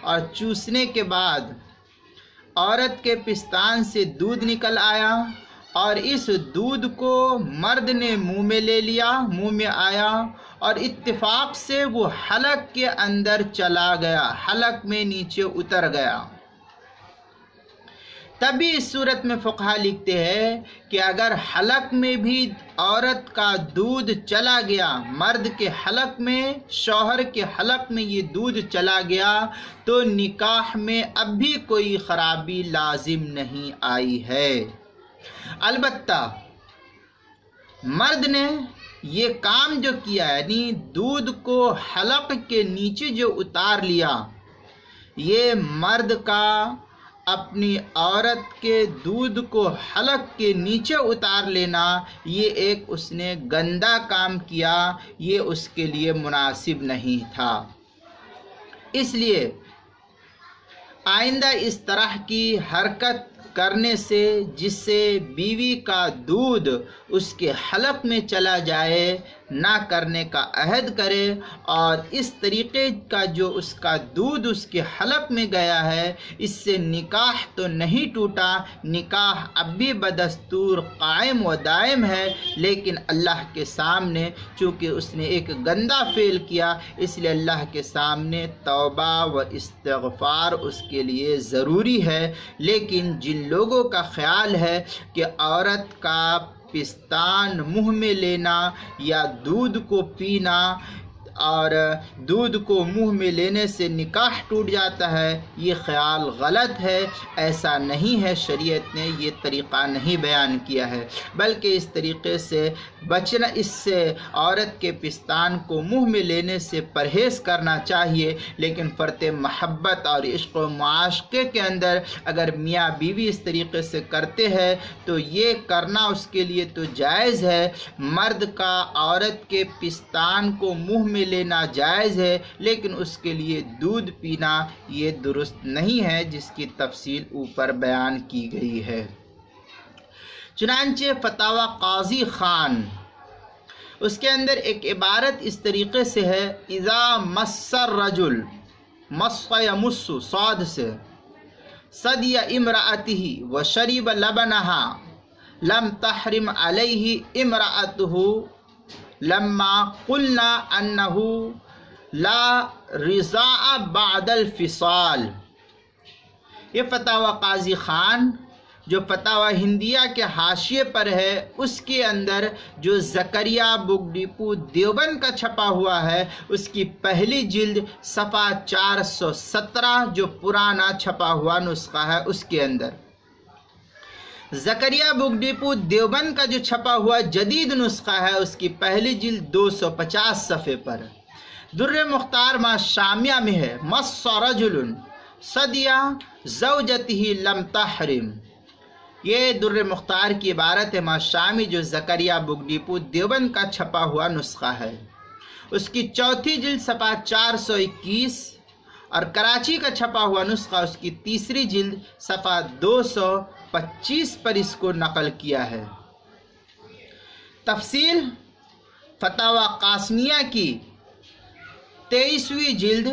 اور چوسنے کے بعد عورت کے پستان سے دودھ نکل آیا اور اس دودھ کو مرد نے منہ میں لے لیا، منہ میں آیا اور اتفاق سے وہ حلق کے اندر چلا گیا، حلق میں نیچے اتر گیا۔ تبھی اس صورت میں فقہا لکھتے ہیں کہ اگر حلق میں بھی عورت کا دودھ چلا گیا، مرد کے حلق میں، شوہر کے حلق میں یہ دودھ چلا گیا تو نکاح میں اب بھی کوئی خرابی لازم نہیں آئی ہے۔ البتہ مرد نے یہ کام جو کیا، یعنی دودھ کو حلق کے نیچے جو اتار لیا، یہ مرد کا اپنی عورت کے دودھ کو حلق کے نیچے اتار لینا، یہ ایک اس نے گندا کام کیا، یہ اس کے لیے مناسب نہیں تھا۔ اس لیے آئندہ اس طرح کی حرکت کرنے سے، جس سے بیوی کا دودھ اس کے حلق میں چلا جائے، نہ کرنے کا عہد کرے، اور اس طریقے کا جو اس کا دودھ اس کے حلق میں گیا ہے، اس سے نکاح تو نہیں ٹوٹا، نکاح اب بھی بدستور قائم و دائم ہے، لیکن اللہ کے سامنے چونکہ اس نے ایک گندا فعل کیا، اس لیے اللہ کے سامنے توبہ و استغفار اس کے لیے ضروری ہے۔ لیکن جن لوگوں کا خیال ہے کہ عورت کا پستان منہ میں لینا یا دودھ کو پینا اور دودھ کو منہ میں لینے سے نکاح ٹوٹ جاتا ہے، یہ خیال غلط ہے، ایسا نہیں ہے، شریعت نے یہ طریقہ نہیں بیان کیا ہے، بلکہ اس طریقے سے بچنا، اس سے عورت کے پستان کو منہ میں لینے سے پرہیز کرنا چاہیے۔ لیکن فرط محبت اور عشق و معاشقے کے اندر اگر میاں بیوی اس طریقے سے کرتے ہیں تو یہ کرنا اس کے لیے تو جائز ہے، مرد کا عورت کے پستان کو منہ میں لینا جائز ہے، لیکن اس کے لیے دودھ پینا یہ درست نہیں ہے، جس کی تفصیل اوپر بیان کی گئی ہے۔ چنانچہ فتاوی قاضی خان، اس کے اندر ایک عبارت اس طریقے سے ہے، اذا مس الرجل، مس یمس صاد سے، صدی امرأته وشرب لبنها لم تحرم علیہ امرأته لما قلنا انه لا رضاء بعد الفصال۔ یہ فتاوی قاضی خان جو فتاوی ہندیہ کے حاشیے پر ہے، اس کے اندر جو زکریا بک ڈپو دیوبند کا چھپا ہوا ہے، اس کی پہلی جلد صفحہ 417 جو پرانا چھپا ہوا نسخہ ہے، اس کے اندر زکریا بک ڈپو دیوبند کا جو چھپا ہوا جدید نسخہ ہے، اس کی پہلی جلد 250 صفحے پر در مختار ما شامیہ میں ہے، مس رجل صدیہ زوجتہ لم تحرم۔ یہ در مختار کی عبارت ہے، ما شامی جو زکریا بک ڈپو دیوبند کا چھپا ہوا نسخہ ہے، اس کی چوتھی جلد صفحہ 421، اور کراچی کا چھپا ہوا نسخہ اس کی تیسری جلد صفحہ 225 پر اس کو نقل کیا ہے۔ تفصیل فتاوی قاسمیہ کی 23ویں جلد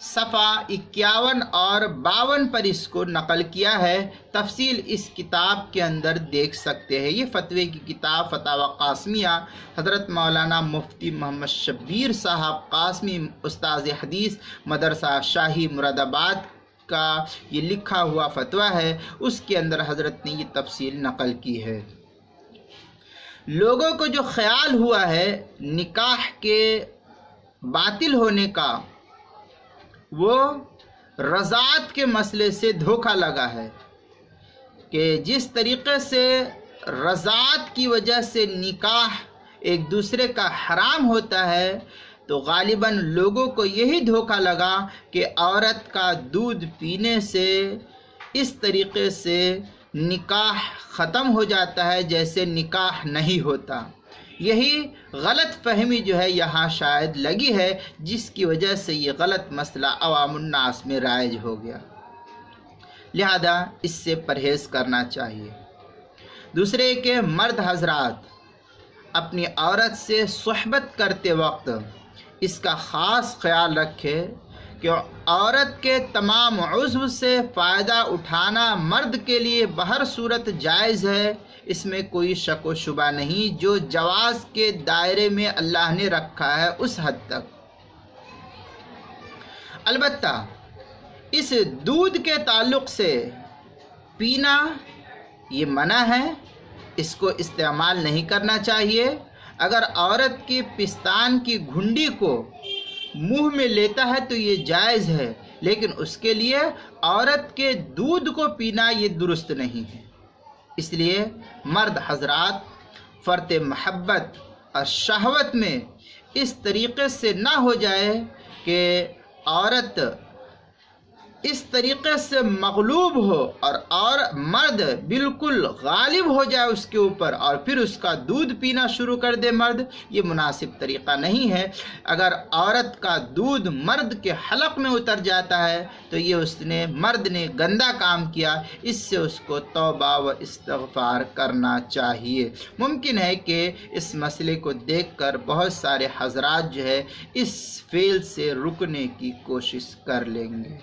صفحہ 51 اور 52 پر اس کو نقل کیا ہے۔ تفصیل اس کتاب کے اندر دیکھ سکتے ہیں۔ یہ فتوے کی کتاب فتاوی قاسمیہ، حضرت مولانا مفتی محمد شبیر صاحب قاسمی، استاذ حدیث مدرسہ شاہی مراد آباد کا یہ لکھا ہوا فتویٰ ہے، اس کے اندر حضرت نے یہ تفصیل نقل کی ہے۔ لوگوں کو جو خیال ہوا ہے نکاح کے باطل ہونے کا، وہ رضاعت کے مسئلے سے دھوکہ لگا ہے کہ جس طریقے سے رضاعت کی وجہ سے نکاح ایک دوسرے کا حرام ہوتا ہے، تو غالباً لوگوں کو یہی دھوکہ لگا کہ عورت کا دودھ پینے سے اس طریقے سے نکاح ختم ہو جاتا ہے جیسے نکاح نہیں ہوتا۔ یہی غلط فہمی جو ہے یہاں شاید لگی ہے، جس کی وجہ سے یہ غلط مسئلہ عوام الناس میں رائج ہو گیا، لہذا اس سے پرہیز کرنا چاہیے۔ دوسرے کہ مرد حضرات اپنی عورت سے صحبت کرتے وقت اس کا خاص خیال رکھے کہ عورت کے تمام عضو سے فائدہ اٹھانا مرد کے لیے بہر صورت جائز ہے، اس میں کوئی شک و شبہ نہیں، جو جواز کے دائرے میں اللہ نے رکھا ہے اس حد تک۔ البتہ اس دودھ کے تعلق سے پینا یہ منع ہے، اس کو استعمال نہیں کرنا چاہیے۔ اگر عورت کی پستان کی گھنڈی کو منہ میں لیتا ہے تو یہ جائز ہے، لیکن اس کے لیے عورت کے دودھ کو پینا یہ درست نہیں ہے۔ اس لیے مرد حضرات فرط محبت اور شہوت میں اس طریقے سے نہ ہو جائے کہ عورت اس طریقے سے مغلوب ہو اور مرد بالکل غالب ہو جائے اس کے اوپر اور پھر اس کا دودھ پینا شروع کر دے مرد، یہ مناسب طریقہ نہیں ہے۔ اگر عورت کا دودھ مرد کے حلق میں اتر جاتا ہے تو یہ مرد نے گندا کام کیا، اس سے اس کو توبہ و استغفار کرنا چاہیے۔ ممکن ہے کہ اس مسئلے کو دیکھ کر بہت سارے حضرات جو ہے اس فعل سے رکنے کی کوشش کر لیں گے۔